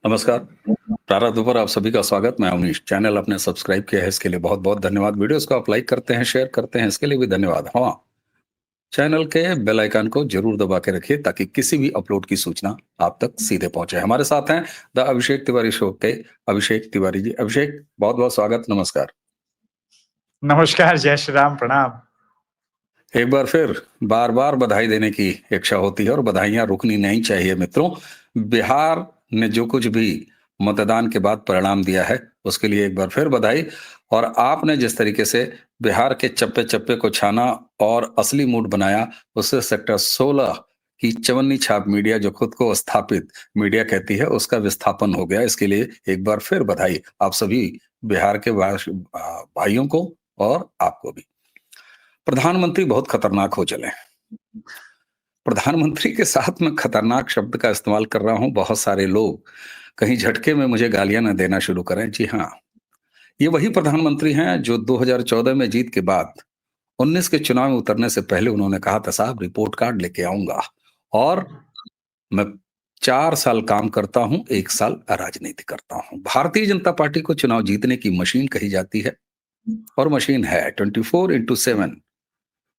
नमस्कार। प्रारब्ध पर आप सभी का स्वागत। मैं अवनीश। चैनल आपने सब्सक्राइब किया है इसके लिए बहुत-बहुत धन्यवाद। वीडियोज़ को आप लाइक करते हैं, शेयर करते हैं इसके लिए भी धन्यवाद। हाँ, चैनल के बेल आइकन को ज़रूर दबा के रखिए ताकि किसी भी अपलोड की सूचना आप तक सीधे पहुँचे। हमारे साथ हैं द अभिषेक तिवारी शो के अभिषेक तिवारी जी। अभिषेक, बहुत-बहुत स्वागत, नमस्कार। नमस्कार, जय श्री राम, प्रणाम। एक बार फिर बार-बार बधाई देने की इच्छा होती है और बधाइयाँ रुकनी नहीं चाहिए मित्रों। बिहार ने जो कुछ भी मतदान के बाद परिणाम दिया है, उसके लिए एक बार फिर बधाई। और आपने जिस तरीके से बिहार के चप्पे-चप्पे को छाना और असली मूड बनाया, उससे सेक्टर 16 की चवन्नी छाप मीडिया जो खुद को स्थापित मीडिया कहती है, उसका विस्थापन हो गया। इसके लिए एक बार फिर बधाई आप सभी बिहार के भाइयों को और आपको भी। प्रधानमंत्री बहुत खतरनाक हो चले हैं। प्रधानमंत्री के साथ मैं खतरनाक शब्द का इस्तेमाल कर रहा हूं। बहुत सारे लोग कहीं झटके में मुझे गालियां न देना शुरू करें। जी हाँ, ये वही प्रधानमंत्री हैं जो 2014 में जीत के बाद 19 के चुनाव में उतरने से पहले उन्होंने कहा था, साहब रिपोर्ट कार्ड लेके आऊंगा और मैं 4 साल काम करता हूं, 1 साल राजनीति करता हूं। भारतीय जनता पार्टी को चुनाव जीतने की मशीन कही जाती है और मशीन है। 24x7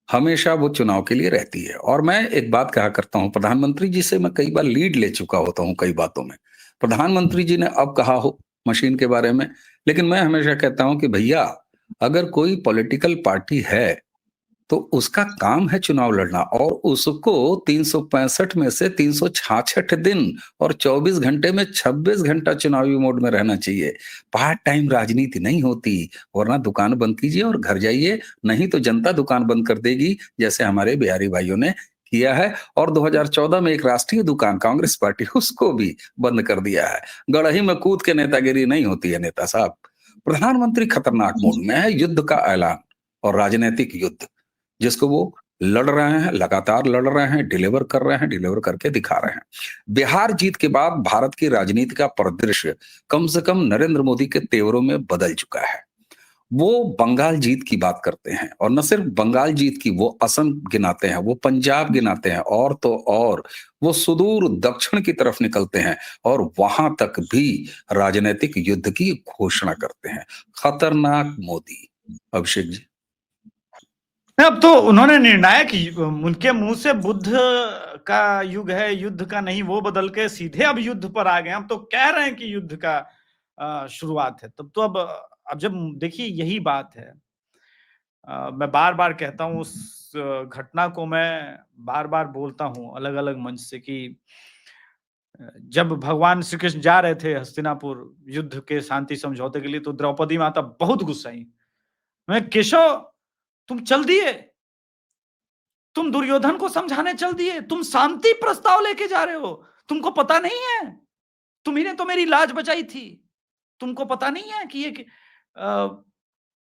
हमेशा वो चुनाव के लिए रहती है। और मैं एक बात कहा करता हूं, प्रधानमंत्री जी से मैं कई बार लीड ले चुका होता हूं कई बातों में। प्रधानमंत्री जी ने अब कहा हो मशीन के बारे में, लेकिन मैं हमेशा कहता हूं कि भैया, अगर कोई पॉलिटिकल पार्टी है तो उसका काम है चुनाव लड़ना और उसको 365 में से 366 दिन और 24 घंटे में 26 घंटा चुनावी मोड में रहना चाहिए। पार्ट टाइम राजनीति नहीं होती। वरना दुकान बंद कीजिए और घर जाइए, नहीं तो जनता दुकान बंद कर देगी, जैसे हमारे बिहारी भाइयों ने किया है। और 2014 में एक राष्ट्रीय दुकान कांग्रेस पार्टी, उसको भी बंद कर दिया है। गड़ही में कूद के नेतागिरी नहीं होती है नेता साहब। प्रधानमंत्री खतरनाक मूड में है। युद्ध का ऐलान और राजनीतिक युद्ध जिसको वो लड़ रहे हैं, लगातार लड़ रहे हैं, डिलीवर कर रहे हैं, डिलीवर करके दिखा रहे हैं। बिहार जीत के बाद भारत की राजनीति का परिदृश्य कम से कम नरेंद्र मोदी के तेवरों में बदल चुका है। वो बंगाल जीत की बात करते हैं और न सिर्फ बंगाल जीत की, वो असम गिनाते हैं, वो पंजाब गिनाते हैं और तो और वो सुदूर दक्षिण की तरफ निकलते हैं और वहां तक भी राजनीतिक युद्ध की घोषणा करते हैं। खतरनाक मोदी। अभिषेक जी। अब तो उन्होंने निर्णायक उनके मुंह से बुद्ध का युग है, युद्ध का नहीं, वो बदल के सीधे अब युद्ध पर आ गए। हम तो कह रहे हैं कि युद्ध का शुरुआत है। तब तो अब जब देखिए यही बात है। मैं बार बार कहता हूँ, उस घटना को मैं बार बार बोलता हूँ अलग अलग मंच से कि जब भगवान श्री कृष्ण जा रहे थे हस्तिनापुर युद्ध के शांति समझौते के लिए, तो द्रौपदी माता बहुत गुस्साई। मैं, केशव तुम चल दिए, तुम दुर्योधन को समझाने चल दिए, तुम शांति प्रस्ताव लेके जा रहे हो, तुमको पता नहीं है? तुम्ही ने तो मेरी लाज बचाई थी। तुमको पता नहीं है कि ये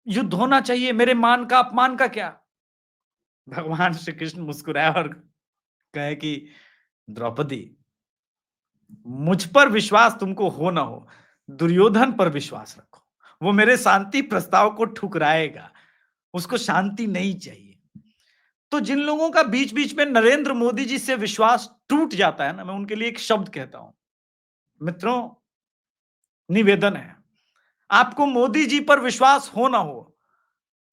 युद्ध होना चाहिए, मेरे मान का अपमान का क्या? भगवान श्री कृष्ण मुस्कुराए और कहे कि द्रौपदी, मुझ पर विश्वास तुमको हो ना हो, दुर्योधन पर विश्वास रखो। वो मेरे शांति प्रस्ताव को ठुकराएगा, उसको शांति नहीं चाहिए। तो जिन लोगों का बीच बीच में नरेंद्र मोदी जी से विश्वास टूट जाता है ना, मैं उनके लिए एक शब्द कहता हूं, मित्रों, निवेदन है, आपको मोदी जी पर विश्वास हो ना हो,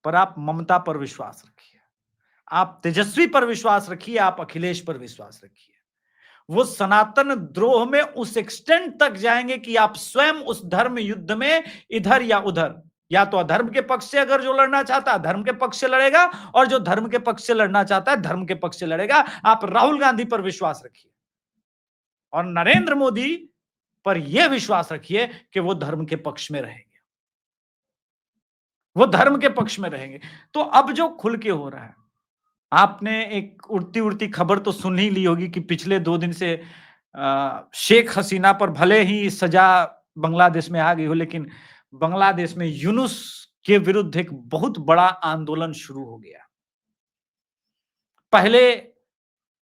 पर आप ममता पर विश्वास रखिए, आप तेजस्वी पर विश्वास रखिए, आप अखिलेश पर विश्वास रखिए। वो सनातन द्रोह में उस एक्सटेंट तक जाएंगे कि आप स्वयं उस धर्म युद्ध में इधर या उधर, या तो अधर्म के पक्ष से अगर जो लड़ना चाहता है धर्म के पक्ष से लड़ेगा, और जो धर्म के पक्ष से लड़ना चाहता है धर्म के पक्ष से लड़ेगा। आप राहुल गांधी पर विश्वास रखिए और नरेंद्र मोदी पर यह विश्वास रखिए कि वो धर्म के पक्ष में रहेंगे, वो धर्म के पक्ष में रहेंगे। तो अब जो खुल के हो रहा है, आपने एक उड़ती उड़ती खबर तो सुन ही ली होगी कि पिछले 2 दिन से शेख हसीना पर भले ही सजा बांग्लादेश में आ गई हो, लेकिन बांग्लादेश में यूनुस के विरुद्ध एक बहुत बड़ा आंदोलन शुरू हो गया। पहले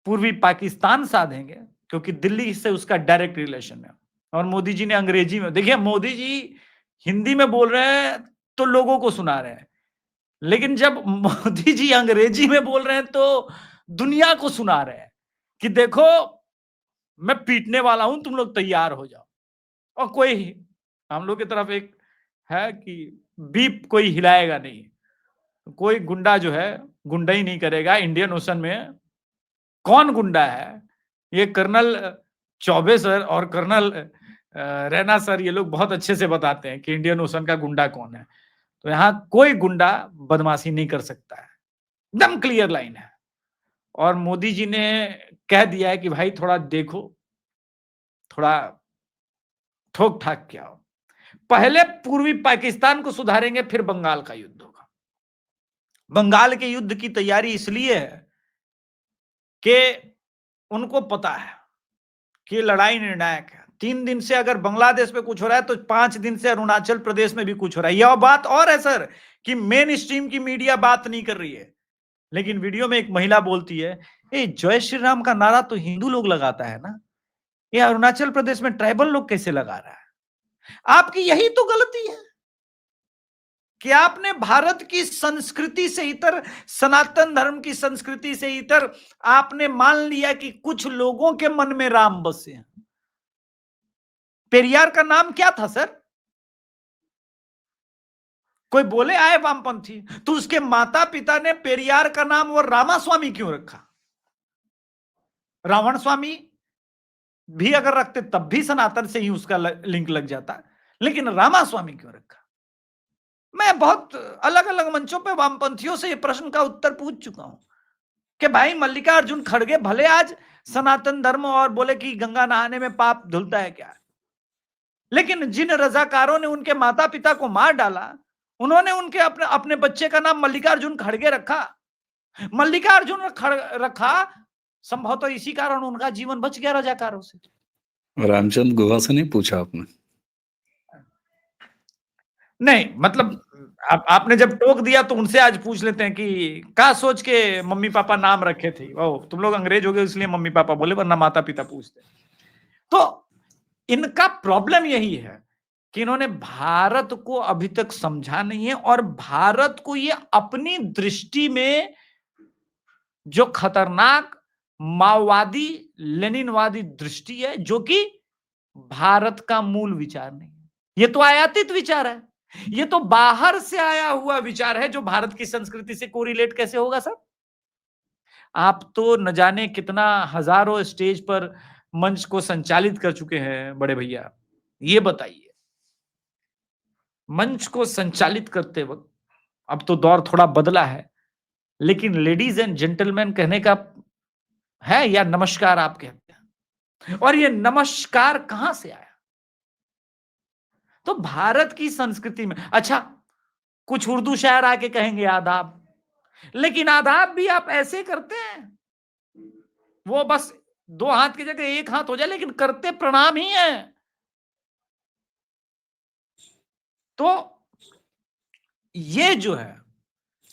पूर्वी पाकिस्तान साधेंगे क्योंकि दिल्ली से उसका डायरेक्ट रिलेशन है, और मोदी जी ने अंग्रेजी में, देखिए मोदी जी हिंदी में बोल रहे हैं तो लोगों को सुना रहे हैं, लेकिन जब मोदी जी अंग्रेजी में बोल रहे हैं तो दुनिया को सुना रहे हैं कि देखो मैं पीटने वाला हूं, तुम लोग तैयार हो जाओ। और कोई हम लोग की तरफ एक है कि बीप कोई हिलाएगा नहीं, कोई गुंडा जो है गुंडा ही नहीं करेगा। इंडियन ओशन में कौन गुंडा है? ये कर्नल चौबे सर और कर्नल रैना सर ये लोग बहुत अच्छे से बताते हैं कि इंडियन ओशन का गुंडा कौन है। तो यहाँ कोई गुंडा बदमाशी नहीं कर सकता है, एकदम क्लियर लाइन है। और मोदी जी ने कह दिया है कि भाई थोड़ा देखो, थोड़ा ठोक ठाक क्या हो, पहले पूर्वी पाकिस्तान को सुधारेंगे, फिर बंगाल का युद्ध होगा। बंगाल के युद्ध की तैयारी इसलिए है कि उनको पता है कि लड़ाई निर्णायक है। 3 दिन से अगर बांग्लादेश में कुछ हो रहा है तो 5 दिन से अरुणाचल प्रदेश में भी कुछ हो रहा है। यह बात और है सर कि मेन स्ट्रीम की मीडिया बात नहीं कर रही है, लेकिन वीडियो में एक महिला बोलती है, ए जय श्री राम का नारा तो हिंदू लोग लगाता है ना, ये अरुणाचल प्रदेश में ट्राइबल लोग कैसे लगा रहा है? आपकी यही तो गलती है कि आपने भारत की संस्कृति से इतर, सनातन धर्म की संस्कृति से इतर आपने मान लिया कि कुछ लोगों के मन में राम बसे हैं। पेरियार का नाम क्या था सर? कोई बोले आए वामपंथी, तो उसके माता पिता ने पेरियार का नाम वो रामास्वामी क्यों रखा? रावण स्वामी भी अगर रखते तब भी सनातन से ही उसका लिंक लग जाता, लेकिन रामास्वामी क्यों रखा? मैं बहुत अलग अलग मंचों पे वामपंथियों से ये प्रश्न का उत्तर पूछ चुका हूं कि भाई मल्लिकार्जुन खड़गे भले आज सनातन धर्म और बोले कि गंगा नहाने में पाप धुलता है क्या, लेकिन जिन रजाकारों ने उनके माता पिता को मार डाला, उन्होंने उनके अपने अपने बच्चे का नाम मल्लिकार्जुन खड़गे रखा। मल्लिकार्जुन रखा संभवतः इसी कारण उनका जीवन बच गया रजाकारों से। रामचंद्र गुहा से नहीं पूछा आपने? नहीं मतलब आपने जब टोक दिया तो उनसे आज पूछ लेते हैं कि क्या सोच के मम्मी पापा नाम रखे थे। ओ तुम लोग अंग्रेज हो गए इसलिए मम्मी पापा बोले, वरना माता पिता पूछते। तो इनका प्रॉब्लम यही है कि इन्होंने भारत को अभी तक समझा नहीं है, और भारत को ये अपनी दृष्टि में जो खतरनाक माओवादी लेनिनवादी दृष्टि है, जो कि भारत का मूल विचार नहीं है, ये तो आयातित विचार है, ये तो बाहर से आया हुआ विचार है जो भारत की संस्कृति से कोरिलेट कैसे होगा सर? आप तो न जाने कितना हजारों स्टेज पर मंच को संचालित कर चुके हैं बड़े भैया, ये बताइए मंच को संचालित करते वक्त, अब तो दौर थोड़ा बदला है, लेकिन लेडीज एंड जेंटलमैन कहने का है या नमस्कार आप कहते हैं, और ये नमस्कार कहां से आया? तो भारत की संस्कृति में अच्छा कुछ उर्दू शायर आके कहेंगे आदाब, लेकिन आदाब भी आप ऐसे करते हैं, वो बस 2 हाथ की जगह 1 हाथ हो जाए, लेकिन करते प्रणाम ही है। तो ये जो है,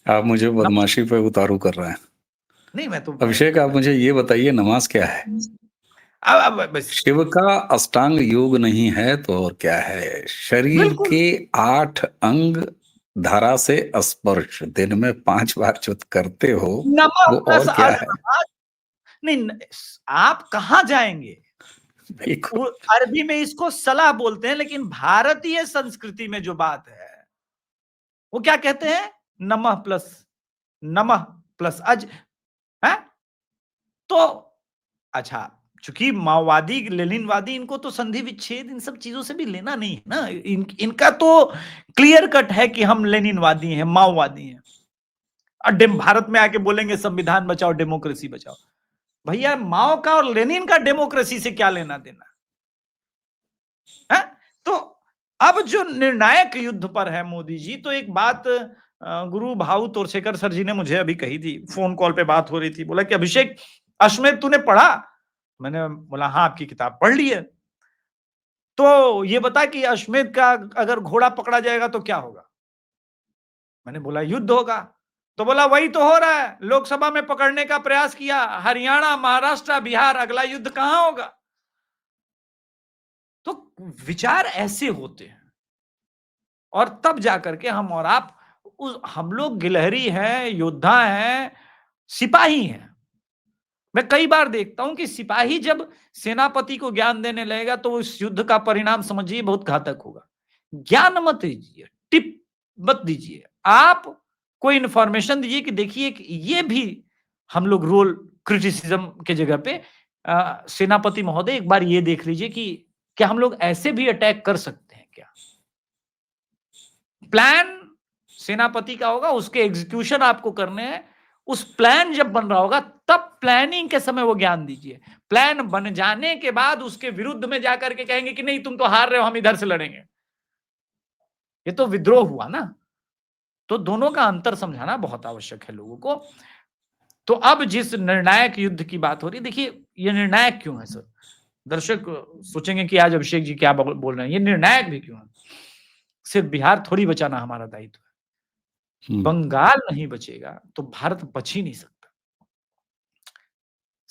आप मुझे बदमाशी पे उतारू कर रहे हैं। नहीं मैं तो अभिषेक, आप मुझे ये बताइए, नमाज क्या है? अब बस शिव का अष्टांग योग नहीं है तो और क्या है? शरीर बिल्कुल के 8 अंग धारा से स्पर्श दिन में 5 बार जो करते हो, नमः वो प्लस और क्या है? नहीं, आप कहां जाएंगे? बिल्कुल। अरबी में इसको सलाह बोलते हैं, लेकिन भारतीय संस्कृति में जो बात है वो क्या कहते हैं? नमः प्लस अज है। तो अच्छा, चूंकि माओवादी लेनिनवादी इनको तो संधि विच्छेद इन सब चीजों से भी लेना नहीं है ना, इनका तो क्लियर कट है कि हम लेनिनवादी हैं, माओवादी हैं, और भारत में आके बोलेंगे संविधान बचाओ डेमोक्रेसी बचाओ। भैया माओ का और लेनिन का डेमोक्रेसी से क्या लेना देना है? तो अब जो निर्णायक युद्ध पर है मोदी जी, तो एक बात गुरु भाऊ तोरसेकर सर जी ने मुझे अभी कही थी, फोन कॉल पे बात हो रही थी, बोला कि अभिषेक अश्वमेध तूने पढ़ा? मैंने बोला हाँ, आपकी किताब पढ़ ली है। तो ये बता कि अश्वमेध का अगर घोड़ा पकड़ा जाएगा तो क्या होगा? मैंने बोला युद्ध होगा। तो बोला वही तो हो रहा है, लोकसभा में पकड़ने का प्रयास किया, हरियाणा, महाराष्ट्र, बिहार, अगला युद्ध कहां होगा? तो विचार ऐसे होते हैं, और तब जाकर के हम और आप हम लोग गिलहरी हैं, योद्धा हैं, सिपाही हैं, मैं कई बार देखता हूं कि सिपाही जब सेनापति को ज्ञान देने लगेगा तो उस युद्ध का परिणाम समझिए बहुत घातक होगा। ज्ञान मत दीजिए, टिप मत दीजिए, आप कोई इंफॉर्मेशन दीजिए कि देखिए कि ये भी हम लोग रोल क्रिटिसिज्म के जगह पे सेनापति महोदय एक बार ये देख लीजिए कि क्या हम लोग ऐसे भी अटैक कर सकते हैं क्या? प्लान सेनापति का होगा, उसके एग्जीक्यूशन आपको करने हैं। उस प्लान जब बन रहा होगा तब प्लानिंग के समय वो ज्ञान दीजिए। प्लान बन जाने के बाद उसके विरुद्ध में जाकर के कहेंगे कि नहीं तुम तो हार रहे हो, हम इधर से लड़ेंगे, ये तो विद्रोह हुआ ना। तो दोनों का अंतर समझाना बहुत आवश्यक है लोगों को। तो अब जिस निर्णायक युद्ध की बात हो रही है, देखिए ये निर्णायक क्यों है सर? दर्शक सोचेंगे कि आज अभिषेक जी क्या बोल रहे हैं, ये निर्णायक भी क्यों है? सिर्फ बिहार थोड़ी बचाना हमारा दायित्व है। बंगाल नहीं बचेगा तो भारत बच ही नहीं सकता।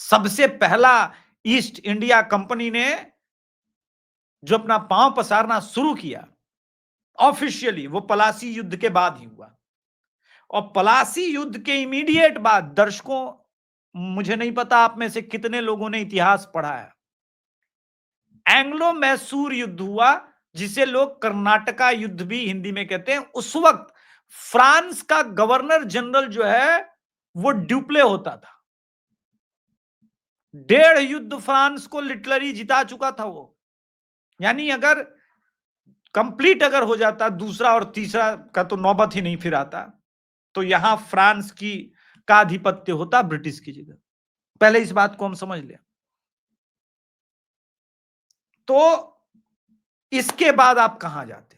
सबसे पहला ईस्ट इंडिया कंपनी ने जो अपना पांव पसारना शुरू किया ऑफिशियली, वो पलासी युद्ध के बाद ही हुआ। और पलासी युद्ध के इमीडिएट बाद, दर्शकों मुझे नहीं पता आप में से कितने लोगों ने इतिहास पढ़ा है, एंग्लो मैसूर युद्ध हुआ, जिसे लोग कर्नाटका युद्ध भी हिंदी में कहते हैं। उस वक्त फ्रांस का गवर्नर जनरल जो है वो ड्यूप्ले होता था। 1.5 युद्ध फ्रांस को लिटरली जिता चुका था वो। यानी अगर कंप्लीट अगर हो जाता दूसरा और तीसरा का तो नौबत ही नहीं फिर आता, तो यहां फ्रांस का आधिपत्य होता ब्रिटिश की जगह। पहले इस बात को हम समझ लें। तो इसके बाद आप कहां जाते?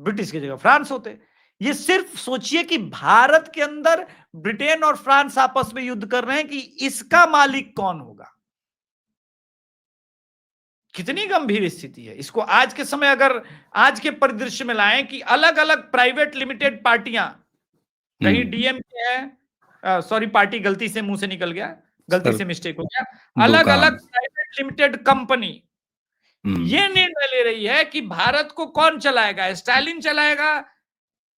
ब्रिटिश की जगह फ्रांस होते। ये सिर्फ सोचिए कि भारत के अंदर ब्रिटेन और फ्रांस आपस में युद्ध कर रहे हैं कि इसका मालिक कौन होगा। कितनी गंभीर स्थिति है। इसको आज के समय अगर आज के परिदृश्य में लाएं कि अलग अलग प्राइवेट लिमिटेड पार्टियां, कहीं डीएमके है, सॉरी पार्टी गलती से मुंह से निकल गया, गलती से मिस्टेक हो गया, अलग अलग प्राइवेट लिमिटेड कंपनी ये निर्णय ले रही है कि भारत को कौन चलाएगा, स्टालिन चलाएगा,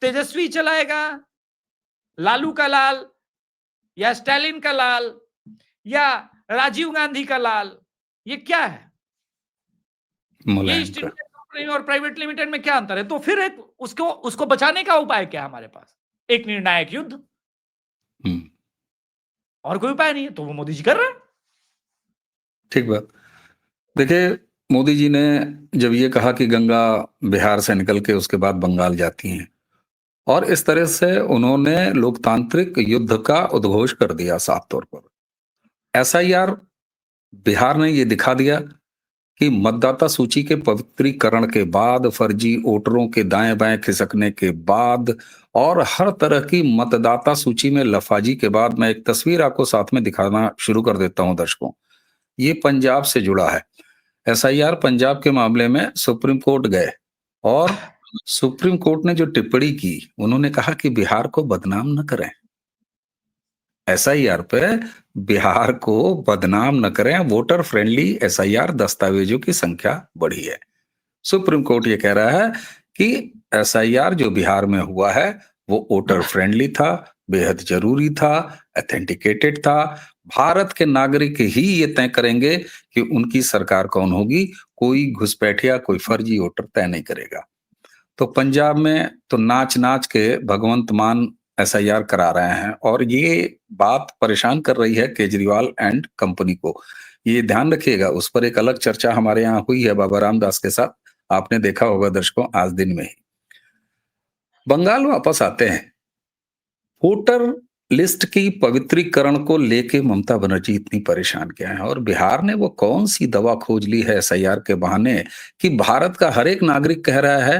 तेजस्वी चलाएगा, लालू का लाल, या स्टालिन का लाल, या राजीव गांधी का लाल, ये क्या है? ये ईस्ट इंडिया कंपनी और प्राइवेट लिमिटेड में क्या अंतर है? तो फिर एक उसको बचाने का उपाय क्या है हमारे पास? एक निर्णायक युद्ध, और कोई उपाय नहीं है। तो वो मोदी जी कर रहे हैं। ठीक बात। देखिए मोदी जी ने जब ये कहा कि गंगा बिहार से निकल के उसके बाद बंगाल जाती हैं, और इस तरह से उन्होंने लोकतांत्रिक युद्ध का उद्घोष कर दिया साफ तौर पर। एसआईआर बिहार ने ये दिखा दिया कि मतदाता सूची के पवित्रीकरण के बाद, फर्जी वोटरों के दाएं बाएं खिसकने के बाद, और हर तरह की मतदाता सूची में लफाजी के बाद, मैं एक तस्वीर आपको साथ में दिखाना शुरू कर देता हूं दर्शकों। ये पंजाब से जुड़ा है। एसआईआर पंजाब के मामले में सुप्रीम कोर्ट गए, और सुप्रीम कोर्ट ने जो टिप्पणी की, उन्होंने कहा कि बिहार को बदनाम न करें। एसआईआर पे बिहार को बदनाम न करें, वोटर फ्रेंडली एसआईआर दस्तावेजों की संख्या बढ़ी है। सुप्रीम कोर्ट ये कह रहा है कि एसआईआर जो बिहार में हुआ है वो वोटर फ्रेंडली था, बेहद जरूरी था, ऑथेंटिकेटेड था। भारत के नागरिक ही ये तय करेंगे कि उनकी सरकार कौन होगी, कोई घुसपैठिया, कोई फर्जी वोटर तय नहीं करेगा। तो पंजाब में तो नाच नाच के भगवंत मान एसआईआर करा रहे हैं, और ये बात परेशान कर रही है केजरीवाल एंड कंपनी को। ये ध्यान रखिएगा, उस पर एक अलग चर्चा हमारे यहाँ हुई है बाबा रामदास के साथ, आपने देखा होगा दर्शकों आज दिन में ही। बंगाल वापस आते हैं। वोटर लिस्ट की पवित्रीकरण को लेके ममता बनर्जी इतनी परेशान क्या है, और बिहार ने वो कौन सी दवा खोज ली है एसआईआर के बहाने कि भारत का हर एक नागरिक कह रहा है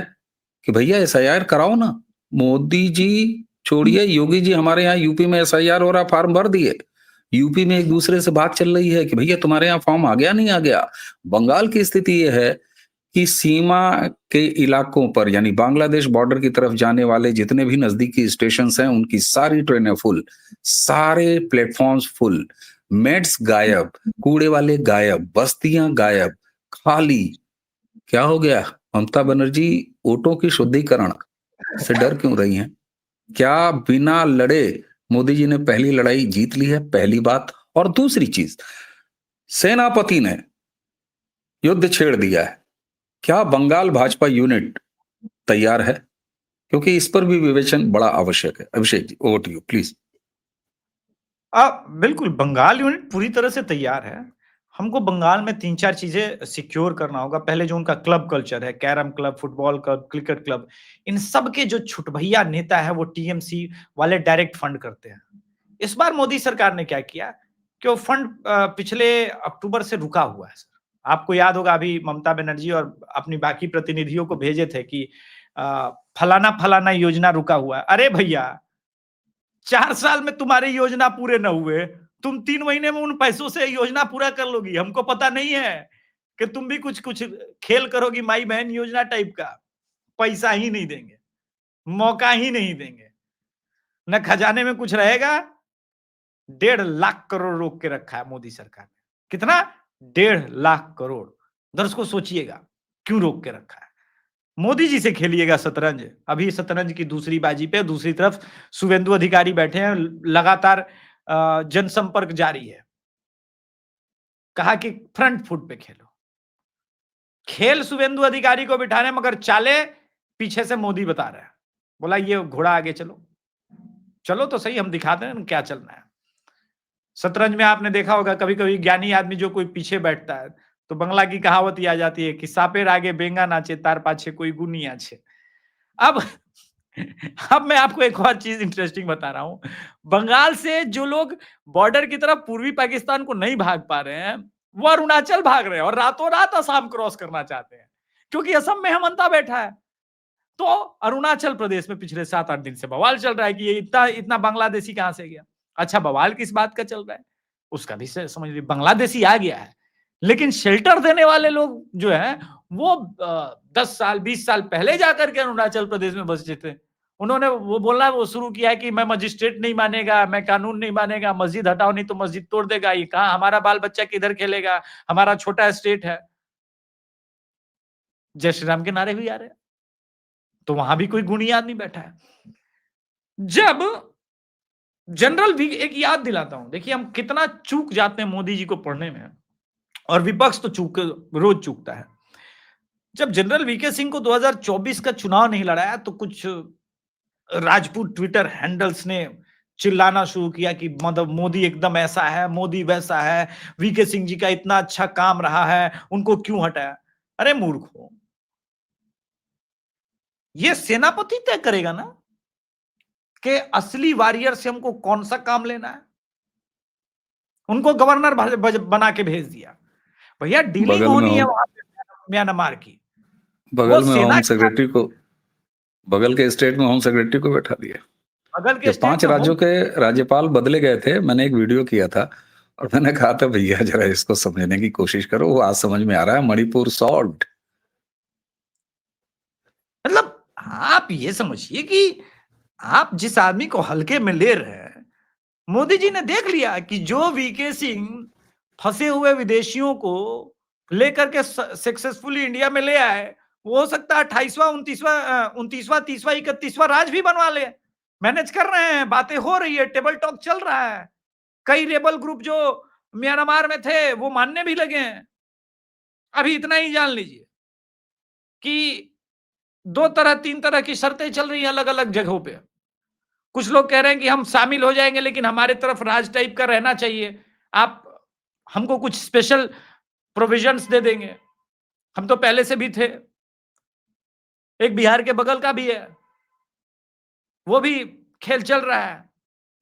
कि भैया एसआईआर कराओ ना। मोदी जी छोड़िए, योगी जी हमारे यहाँ यूपी में एसआईआर हो रहा, फॉर्म भर दिए। यूपी में एक दूसरे से बात चल रही है कि भैया तुम्हारे यहाँ फॉर्म आ गया नहीं आ गया। बंगाल की स्थिति यह है कि सीमा के इलाकों पर, यानी बांग्लादेश बॉर्डर की तरफ जाने वाले जितने भी नजदीकी स्टेशन हैं, उनकी सारी ट्रेनें फुल, सारे प्लेटफॉर्म्स फुल, मेड्स गायब, कूड़े वाले गायब, बस्तियां गायब, खाली। क्या हो गया? ममता बनर्जी वोटों की शुद्धिकरण से डर क्यों रही हैं? क्या बिना लड़े मोदी जी ने पहली लड़ाई जीत ली है? पहली बात। और दूसरी चीज, सेनापति ने युद्ध छेड़ दिया है, क्या बंगाल भाजपा यूनिट तैयार है? क्योंकि इस पर भी विवेचन बड़ा आवश्यक है। Abhishek ji, over to you please. बिल्कुल, बंगाल यूनिट पूरी तरह से तैयार है। हमको बंगाल में 3-4 चीज़ें सिक्योर करना होगा। पहले जो उनका क्लब कल्चर है, carrom club, football club, cricket club, इन सब के जो छुटभैया नेता है, वो टीएमसी वाले डायरेक्ट फंड करते हैं। इस बार मोदी सरकार ने क्या किया कि वो फंड पिछले अक्टूबर से रुका हुआ है सर। आपको याद होगा, अभी ममता बनर्जी और अपनी बाकी प्रतिनिधियों को भेजे थे कि फलाना-फलाना योजना रुका हुआ है। अरे भैया, 4 साल में तुम्हारी योजना पूरे न हुए, तुम 3 महीने में उन पैसों से योजना पूरा कर लोगी। हमको पता नहीं है कि तुम भी कुछ-कुछ खेल करोगी माई बहन योजना टाइप का। पैसा ही नहीं देंगे, मौका ही नहीं देंगे। न खजाने में कुछ रहेगा। 1.5 लाख करोड़ रोक के रखा है मोदी सरकार ने। कितना? 1.5 लाख करोड़। दर्शकों सोचिएगा, क्यों रोक के रखा है? मोदी जी से खेलिएगा शतरंज। अभी शतरंज की दूसरी बाजी पे दूसरी तरफ शुभेंदु अधिकारी बैठे हैं, लगातार जनसंपर्क जारी है। कहा कि फ्रंट फुट पे खेलो। खेल शुभेंदु अधिकारी को बिठाने, मगर चाले पीछे से मोदी बता रहे हैं। बोला ये घोड़ा आगे चलो, चलो तो सही, हम दिखाते हैं क्या चलना है। शतरंज में आपने देखा होगा, कभी कभी ज्ञानी आदमी जो कोई पीछे बैठता है तो बंगला की कहावत ही आ जाती है कि सापेर आगे बेंगा नाचे, तार पाछे कोई गुनी आछे। अब अब मैं आपको एक और चीज इंटरेस्टिंग बता रहा हूं। बंगाल से जो लोग बॉर्डर की तरफ पूर्वी पाकिस्तान को नहीं भाग पा रहे हैं, वो अरुणाचल भाग रहे हैं और रातों रात असम क्रॉस करना चाहते हैं, क्योंकि असम में हेमंता बैठा है। तो अरुणाचल प्रदेश में पिछले 7-8 दिन से बवाल चल रहा है कि ये इतना इतना बांग्लादेशी कहां से गया। अच्छा, बवाल किस बात का चल रहा है उसका भी समझ लीजिए। बांग्लादेशी आ गया है, लेकिन शेल्टर देने वाले लोग जो है वो 10 साल 20 साल पहले जाकर के अरुणाचल प्रदेश में बसे थे। उन्होंने वो बोलना वो शुरू किया है कि मैं मजिस्ट्रेट नहीं मानेगा, मैं कानून नहीं मानेगा, मस्जिद हटाओ नहीं तो मस्जिद तोड़ देगा। ये कहा हमारा बाल बच्चा किधर खेलेगा, हमारा छोटा स्टेट है। जय श्री राम के नारे भी आ रहे हैं, तो वहां भी कोई गुणी आदमी बैठा है। जब जनरल भी एक याद दिलाता हूं, देखिए हम कितना चूक जाते हैं मोदी जी को पढ़ने में, और विपक्ष तो चूक रोज चूकता है। जब जनरल वीके सिंह को 2024 का चुनाव नहीं लड़ाया तो कुछ राजपूत ट्विटर हैंडल्स ने चिल्लाना शुरू किया कि मतलब मोदी एकदम ऐसा है, मोदी वैसा है, वीके सिंह जी का इतना अच्छा काम रहा है, उनको क्यों हटाया। अरे मूर्खों, ये सेनापति तय करेगा ना कि असली वॉरियर से हमको कौन सा काम लेना है। उनको गवर्नर बना के भेज दिया। भैया डीलिंग होनी है वहां पे म्यांमार की, बगल में होम सेक्रेटरी को, बगल के स्टेट में होम सेक्रेटरी को बैठा दिया। बगल के 5 राज्यों के राज्यपाल बदले गए थे, मैंने एक वीडियो किया था और मैंने कहा था भैया जरा इसको समझने की कोशिश करो। वो आज समझ में आ रहा है, मणिपुर सॉल्व्ड। मतलब आप ये समझिए कि आप जिस आदमी को हल्के में ले रहे हैं, मोदी जी ने देख लिया कि जो वीके सिंह फंसे हुए विदेशियों को लेकर के सक्सेसफुली इंडिया में ले आए, वो हो सकता है 28वां 29वां 30वां 31वां राज भी बनवा ले। मैनेज कर रहे हैं, बातें हो रही है, टेबल टॉक चल रहा है। कई रेबल ग्रुप जो म्यांमार में थे वो मानने भी लगे हैं। अभी इतना ही जान लीजिए कि 2 तरह 3 तरह की शर्तें चल रही हैं अलग अलग जगहों पे। कुछ लोग कह रहे हैं कि हम शामिल हो जाएंगे लेकिन हमारे तरफ राज टाइप का रहना चाहिए, आप हमको कुछ स्पेशल प्रोविजंस दे देंगे। हम तो पहले से भी थे। एक बिहार के बगल का भी है, वो भी खेल चल रहा है।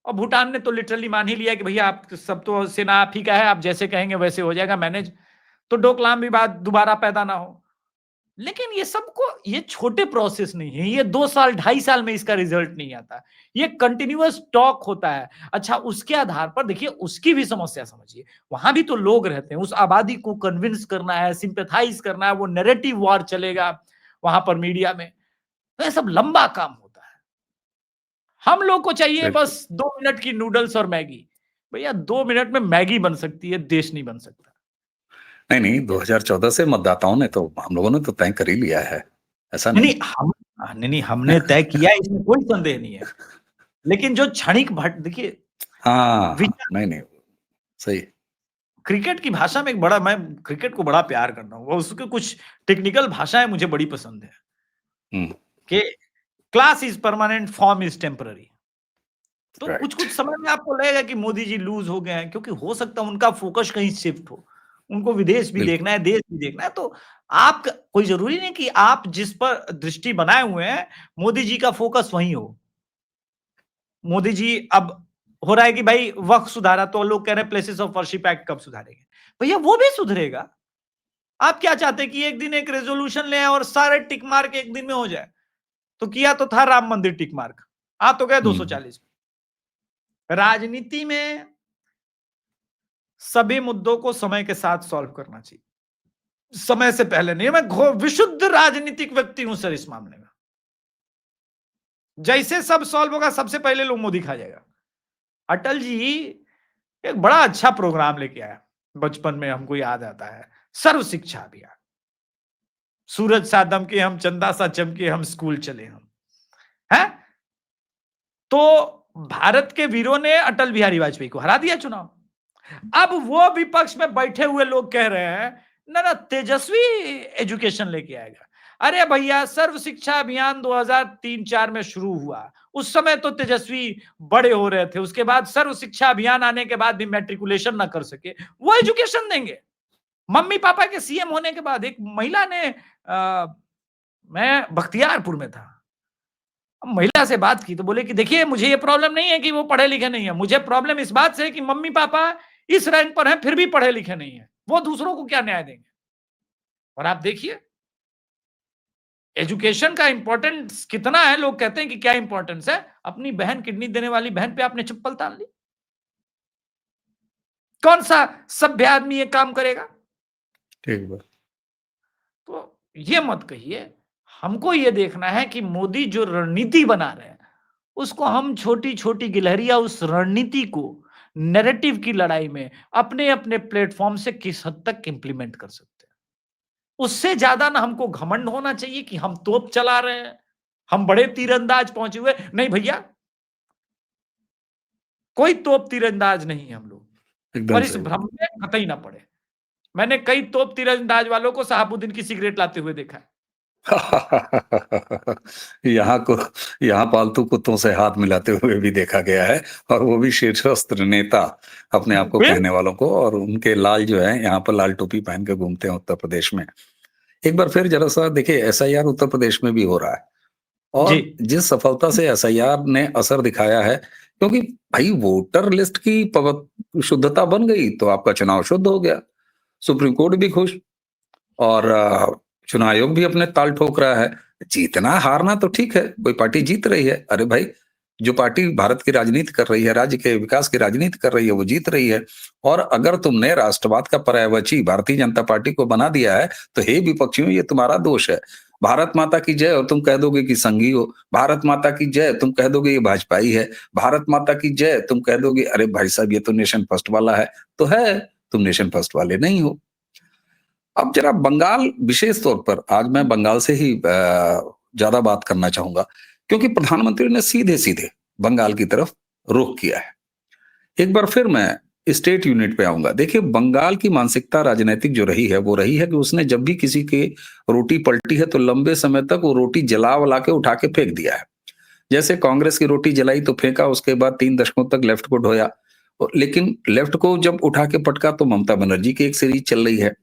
और भूटान ने तो लिटरली मान ही लिया कि भैया आप सब तो सेना आप ही का है, आप जैसे कहेंगे वैसे हो जाएगा मैनेज, तो डोकलाम भी बात दोबारा पैदा ना हो। लेकिन ये सबको, ये छोटे प्रोसेस नहीं है, ये 2 साल 2.5 साल में इसका रिजल्ट नहीं आता, ये कंटिन्यूअस टॉक होता है। अच्छा, उसके आधार पर देखिए उसकी भी समस्या समझिए। वहां भी तो लोग रहते हैं, उस आबादी को कन्विंस करना है, सिंपैथाइज करना है, वो नैरेटिव वॉर चलेगा वहां पर मीडिया में, तो ये सब लंबा काम होता है। हम लोग को चाहिए बस 2 मिनट की नूडल्स और मैगी। भैया 2 मिनट में मैगी बन सकती है, देश नहीं बन सकता। नहीं 2014 से मतदाताओं ने तो, हम लोगों ने तो तय कर ही लिया है, ऐसा नहीं। नहीं हमने तय किया, इसमें कोई संदेह नहीं है। लेकिन जो क्षणिक भट देखिए, हाँ नहीं सही। क्रिकेट की भाषा में मैं क्रिकेट को बड़ा प्यार करता हूँ, और उसके कुछ टेक्निकल भाषाएँ मुझे बड़ी पसंद है, हुँ, कि class is permanent, form is temporary. तो राइट। कुछ-कुछ समय में आपको लगेगा कि मोदी जी लूज़ हो गए हैं, क्योंकि हो सकता है उनका फ़ोकस कहीं शिफ्ट हो। उनको विदेश भी बिल्कुल, देखना है, देश भी देखना है, तो आप कोई ज़रूरी नहीं कि आप जिस पर दृष्टि बनाए हुए हैं, मोदी जी का फ़ोकस वहीं हो। मोदी जी अब हो रहा है कि भाई वक्फ सुधारा, तो लोग कह रहे हैं प्लेसेस ऑफ वर्शिप एक्ट कब सुधारेंगे? भैया वो भी सुधरेगा। आप क्या चाहते हैं कि एक दिन एक रेज़ोल्यूशन ले आएँ और सारे टिक मार्क एक दिन में हो जाए? तो किया तो था राम मंदिर टिक मार्क, आ तो गए हुँ, 240। राजनीति में सभी मुद्दों को समय के साथ सॉल्व करना चाहिए, समय से पहले नहीं। मैं विशुद्ध राजनीतिक व्यक्ति हूं सर इस मामले में। जैसे सब सॉल्व होगा, सबसे पहले लोग मोदी खा जाएगा। अटल जी एक बड़ा अच्छा प्रोग्राम लेके आया, बचपन में हमको याद आता है, सर्व शिक्षा अभियान। सूरज सा दमके हम, चंदा सा चमके हम, स्कूल चले हम, है। तो भारत के वीरों ने अटल बिहारी वाजपेयी को हरा दिया चुनाव। अब वो विपक्ष में बैठे हुए लोग कह रहे हैं, ना ना तेजस्वी एजुकेशन लेके आएगा। अरे भैया, सर्व शिक्षा अभियान 2003-4 में शुरू हुआ, उस समय तो तेजस्वी बड़े हो रहे थे। उसके बाद सर्व शिक्षा अभियान आने के बाद भी मैट्रिकुलेशन ना कर सके, वो एजुकेशन देंगे। मम्मी पापा के सीएम होने के बाद एक महिला ने मैं बख्तियारपुर में था, महिला से बात की तो बोले कि देखिए, मुझे ये प्रॉब्लम नहीं है कि वो पढ़े लिखे नहीं है, मुझे प्रॉब्लम इस बात से है कि मम्मी पापा इस रैंक पर हैं फिर भी पढ़े लिखे नहीं है, वो दूसरों को क्या न्याय देंगे? और आप देखिए एजुकेशन का इंपॉर्टेंस कितना है। लोग कहते हैं कि क्या इंपॉर्टेंस है, अपनी बहन, किडनी देने वाली बहन पे आपने चप्पल तान ली। कौन सा सभ्य आदमी ये काम करेगा? ठीक बात। तो ये मत कहिए। हमको ये देखना है कि मोदी जो रणनीति बना रहे हैं, उसको हम छोटी-छोटी गिलहरियाँ उस रणनीति को नैरेटिव की लड़ाई में अपने-अपने प्लेटफ़ॉर्म से किस हद तक इम्प्लीमेंट कर सकते हैं। उससे ज़्यादा ना हमको घमंड होना चाहिए कि हम तोप चला रहे हैं, हम बड़े तीरंदाज पहुँचे हुए। नहीं भैया, कोई तोप तीरंदाज नहीं है हम लोग, एकदम और इस सही। भ्रम में कतई ना पड़े। मैंने कई तोप तीरंदाज वालों को शहाबुद्दीन की सिगरेट लाते हुए देखा है। यहाँ को यहाँ पालतू कुत्तों से हाथ मिलाते हुए भी देखा गया है, और वो भी शीर्षस्थ नेता अपने आप को बिल कहने वालों को, और उनके लाल जो है यहाँ पर लाल टोपी पहन के घूमते हैं उत्तर प्रदेश में। एक बार फिर जरा सा देखिए, एसआईआर उत्तर प्रदेश में भी हो रहा है, जी। और जिस सफलता से एसआईआर ने असर दिखाया है, क्योंकि भाई वोटर लिस्ट की शुद्धता बन गई तो आपका चुनाव शुद्ध हो गया। सुप्रीम कोर्ट भी खुश, और चुनाव आयोग भी अपने ताल ठोक रहा है। जीतना हारना तो ठीक है, कोई पार्टी जीत रही है, अरे भाई, जो पार्टी भारत की राजनीति कर रही है, राज्य के विकास की राजनीति कर रही है, वो जीत रही है। और अगर तुमने राष्ट्रवाद का पर्यायवाची भारतीय जनता पार्टी को बना दिया है, तो हे विपक्षियों, ये तुम्हारा दोष है। भारत माता की जय और तुम कह दोगे कि संघी हो, भारत माता की जय तुम कह दोगे ये भाजपाई है, भारत माता की जय तुम कह दोगे अरे भाई साहब ये तो नेशन फर्स्ट वाला है। तो है, तुम नेशन फर्स्ट वाले नहीं हो। अब जरा बंगाल विशेष तौर पर आज मैं बंगाल से ही ज्यादा बात करना चाहूंगा, क्योंकि प्रधानमंत्री ने सीधे-सीधे बंगाल की तरफ रुख किया है। एक बार फिर मैं स्टेट यूनिट पे आऊंगा। देखिए, बंगाल की मानसिकता राजनीतिक जो रही है, वो रही है कि उसने जब भी किसी के रोटी पलटी है, तो लंबे समय तक वो रोटी जला-वला के उठा के फेंक दिया है। जैसे कांग्रेस की रोटी जलाई तो फेंका, उसके बाद 3 दशकों तक लेफ्ट को ढोया। लेकिन लेफ्ट को जब उठा के पटका तो ममता बनर्जी की एक सीरीज चल रही है।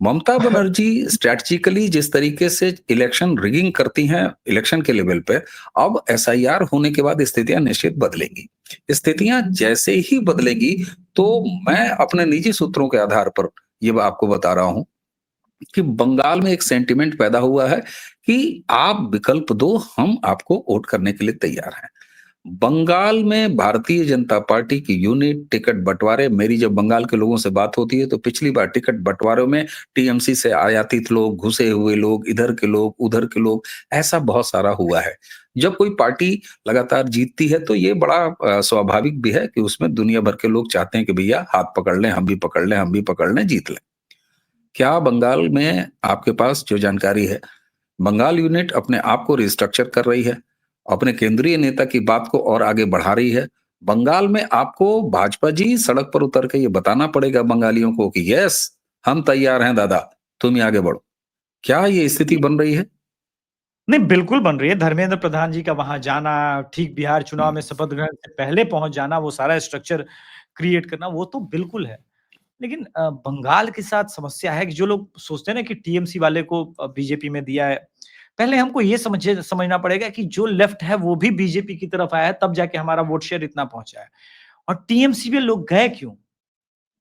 ममता बनर्जी स्ट्रैटेजिकली जिस तरीके से इलेक्शन रिगिंग करती हैं इलेक्शन के लेवल पे, अब एसआईआर होने के बाद स्थितियां निश्चित बदलेंगी। स्थितियां जैसे ही बदलेंगी, तो मैं अपने निजी सूत्रों के आधार पर ये आपको बता रहा हूं कि बंगाल में एक सेंटिमेंट पैदा हुआ है कि आप विकल्प दो, हम आपको वोट करने के लिए तैयार हैं। बंगाल में भारतीय जनता पार्टी की यूनिट टिकट बंटवारे, मेरी जब बंगाल के लोगों से बात होती है तो पिछली बार टिकट बंटवारों में टीएमसी से आयातित लोग, घुसे हुए लोग, इधर के लोग, उधर के लोग, ऐसा बहुत सारा हुआ है। जब कोई पार्टी लगातार जीतती है तो ये बड़ा स्वाभाविक भी है कि उसमें दुनिया भर के लोग चाहते हैं कि भैया हाथ पकड़ लें, हम भी पकड़ लें, हम भी पकड़ लें, जीत लें। क्या बंगाल में आपके पास जो जानकारी है, बंगाल यूनिट अपने आप को रिस्ट्रक्चर कर रही है, अपने केंद्रीय नेता की बात को और आगे बढ़ा रही है। बंगाल में आपको भाजपा जी सड़क पर उतर के ये बताना पड़ेगा बंगालियों को कि यस, हम तैयार हैं दादा, तुम ही आगे बढ़ो। क्या ये स्थिति बन रही है? नहीं, बिल्कुल बन रही है। धर्मेंद्र प्रधान जी का वहाँ जाना, ठीक बिहार चुनाव में हुँ, शपथ ग्रहण से पहले पहुँच जाना, वो सारा स्ट्रक्चर क्रिएट करना, वो तो बिल्कुल है। लेकिन बंगाल के साथ समस्या है कि जो लोग सोचते हैं ना कि टीएमसी वाले को बीजेपी में दिया है, पहले हमको ये समझना पड़ेगा कि जो लेफ्ट है वो भी बीजेपी की तरफ आया है, तब जाके हमारा वोट शेयर इतना पहुँचा है। और टीएमसी में लोग गए क्यों?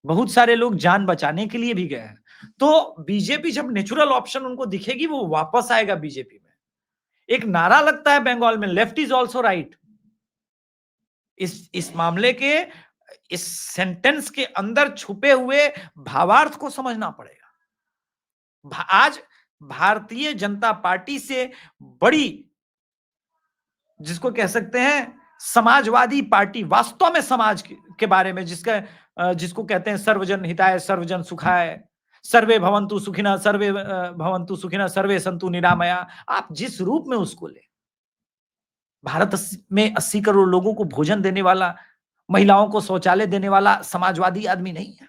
बहुत सारे लोग जान बचाने के लिए भी गए हैं। तो बीजेपी जब नेचुरल ऑप्शन उनको दिखेगी, वो वापस आएगा बीजेपी में। एक नारा लगता है बंगाल में, लेफ्ट इज आल्सो राइट। इस मामले के इस सेंटेंस के अंदर छुपे हुए भावार्थ को समझना पड़ेगा। आज भारतीय जनता पार्टी से बड़ी, जिसको कह सकते हैं समाजवादी पार्टी, वास्तव में समाज के बारे में, जिसको कहते हैं सर्वजन हिताय सर्वजन सुखाय, सर्वे भवन्तु सुखिनः, सर्वे भवन्तु सुखिनः, सर्वे सन्तु निरामया, आप जिस रूप में उसको ले, भारत में 80 करोड़ लोगों को भोजन देने वाला, महिलाओं को शौचालय देने वाला समाजवादी आदमी नहीं है?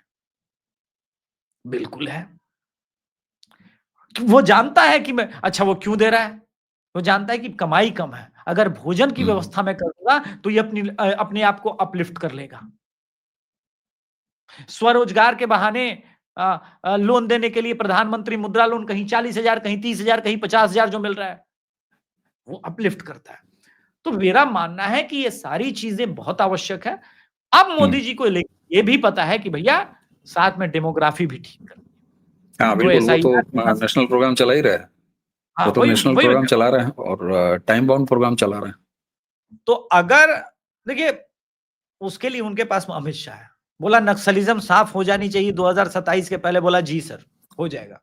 बिल्कुल है। वो जानता है कि मैं, अच्छा वो क्यों दे रहा है? वो जानता है कि कमाई कम है। अगर भोजन की हुँ, व्यवस्था मैं कर दूंगा तो ये अपने आप को अपलिफ्ट कर लेगा। स्वरोजगार के बहाने लोन देने के लिए प्रधानमंत्री मुद्रा लोन, कहीं 40,000, कहीं 30,000, कहीं 50,000 जो मिल रहा है, वो अपलिफ्ट करता है। तो मेरा मानना है कि ये सारी चीजें बहुत आवश्यक है। अब हुँ। मोदी जी को ये भी पता है कि भैया साथ में डेमोग्राफी भी ठीक करनी है। हाँ, जो बिल्कुल, वो तो एसआईआर के साथ, नेशनल प्रोग्राम चला ही रहा है। हाँ, वो तो वही नेशनल वही मैं प्रोग्राम कह रहा चला रहे हैं और टाइम बाउंड प्रोग्राम चला रहे हैं। हूं। तो अगर देखिए, उसके लिए उनके पास अमित शाह है। बोला नक्सलिज्म साफ हो जानी चाहिए 2027 के पहले, बोला जी सर, हो जाएगा।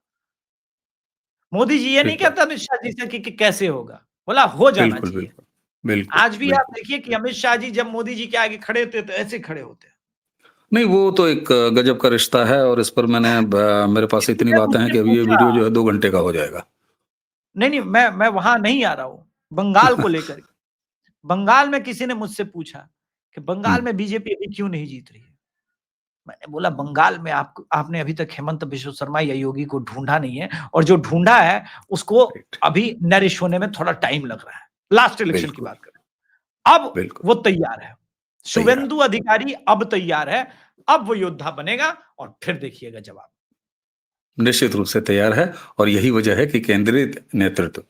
मोदी जी ये नहीं ठीक बात। कहते अमित शाह जी से कि कैसे होगा, बोला हो जाना बिल्कुल, चाहिए। बिल्कुल। बिल्कुल, आज भी आप बिल्कुल। देखिए कि अमित शाह जी जब मोदी जी के आगे खड़े होते तो ऐसे खड़े होते हैं। नहीं, वो तो एक गज़ब का रिश्ता है और इस पर मैंने मेरे पास इतनी किसी ने बातें हैं मुझसे कि अभी ये पूछा, वीडियो जो है 2 घंटे का हो जाएगा। नहीं, मैं वहां नहीं आ रहा हूं, बंगाल को लेकर के। बंगाल में किसी ने मुझसे पूछा कि हुँ, बंगाल में बीजेपी अभी क्यों नहीं जीत रही है? मैंने बोला बंगाल में आपने अभी तक हेमंत बिश्व शर्मा या योगी को ढूंढा नहीं है, और जो ढूंढा है उसको राइट। अभी नरिश होने में थोड़ा टाइम लग रहा है। लास्ट इलेक्शन की बिल्कुल, बात करें, अब बिल्कुल, वो तैयार है। तैयार। शुभेंदु अधिकारी अब तैयार है, अब वो योद्धा बनेगा और फिर देखिएगा जवाब। निश्चित रूप से तैयार है और यही वजह है कि केंद्रीय नेतृत्व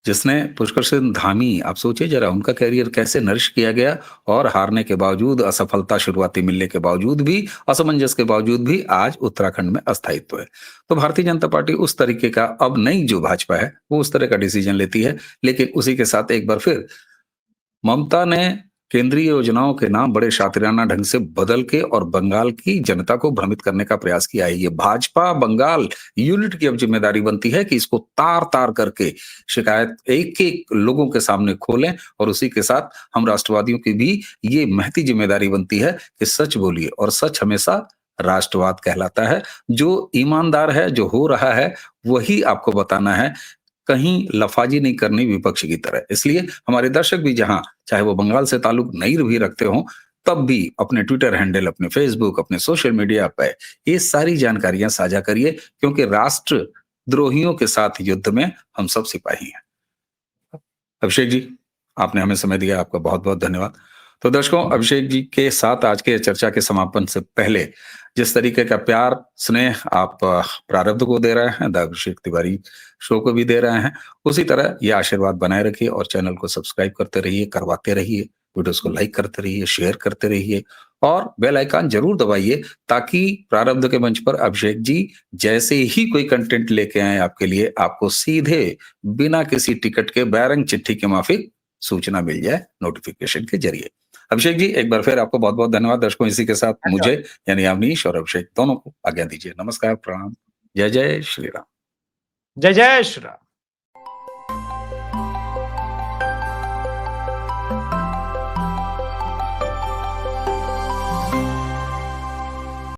जिसने पुष्कर सिंह धामी, आप सोचिए जरा उनका करियर कैसे नरिश किया गया और हारने के बावजूद, असफलता शुरुआती मिलने के बावजूद भी, असमंजस के बावजूद भी आज उत्तराखंड में अस्थायित्व है। तो भारतीय जनता पार्टी उस तरीके का, अब नई जो भाजपा है, वो उस तरह का डिसीजन लेती है। लेकिन उसी के साथ एक बार फिर ममता ने केंद्रीय योजनाओं के नाम बड़े शातिराना ढंग से बदल के और बंगाल की जनता को भ्रमित करने का प्रयास किया है। ये भाजपा बंगाल यूनिट की अब जिम्मेदारी बनती है कि इसको तार-तार करके शिकायत एक-एक लोगों के सामने खोलें और उसी के साथ हम राष्ट्रवादियों की भी ये महती जिम्मेदारी बनती है कि सच बोलिए और सच हमेशा राष्ट्रवाद कहलाता है। जो ईमानदार है, जो हो रहा है, वही आपको बताना है। कहीं लफाजी नहीं करनी विपक्ष की तरह। इसलिए हमारे दर्शक भी जहां चाहे वो बंगाल से ताल्लुक नहीं भी रखते हों, तब भी अपने ट्विटर हैंडल, अपने फेसबुक, अपने सोशल मीडिया पे ये सारी जानकारियां साझा करिए क्योंकि राष्ट्र द्रोहियों के साथ युद्ध में हम सब सिपाही हैं। अभिषेक जी, आपने हमें समय दिया, आपका बहुत-बहुत धन्यवाद। तो दर्शकों, अभिषेक जी के साथ आज के चर्चा के समापन से पहले जिस तरीके का प्यार, स्नेह आप प्रारब्ध को दे रहे हैं, द अभिषेक तिवारी शो को भी दे रहे हैं, उसी तरह ये आशीर्वाद बनाए रखिए और चैनल को सब्सक्राइब करते रहिए, करवाते रहिए, वीडियोज़ को लाइक करते रहिए, शेयर करते रहिए और बेल आइकन ज़रूर दबाइए ताकि प्रारब्ध के मंच पर अभिषेक जी जैसे ही कोई कंटेंट लेके आएँ आपके लिए, आपको सीधे बिना किसी टिकट के बैरंग चिट्ठी के माफिक सूचना मिल जाए नोटिफिकेशन के जरिए। अभिषेक जी, एक बार फिर आपको बहुत-बहुत धन्यवाद। दर्शकों, इसी के साथ अच्छा, मुझे यानी अवनीश और अभिषेक दोनों को आज्ञा दीजिए। नमस्कार, प्रणाम। जय जय श्री राम। जय जय श्री राम।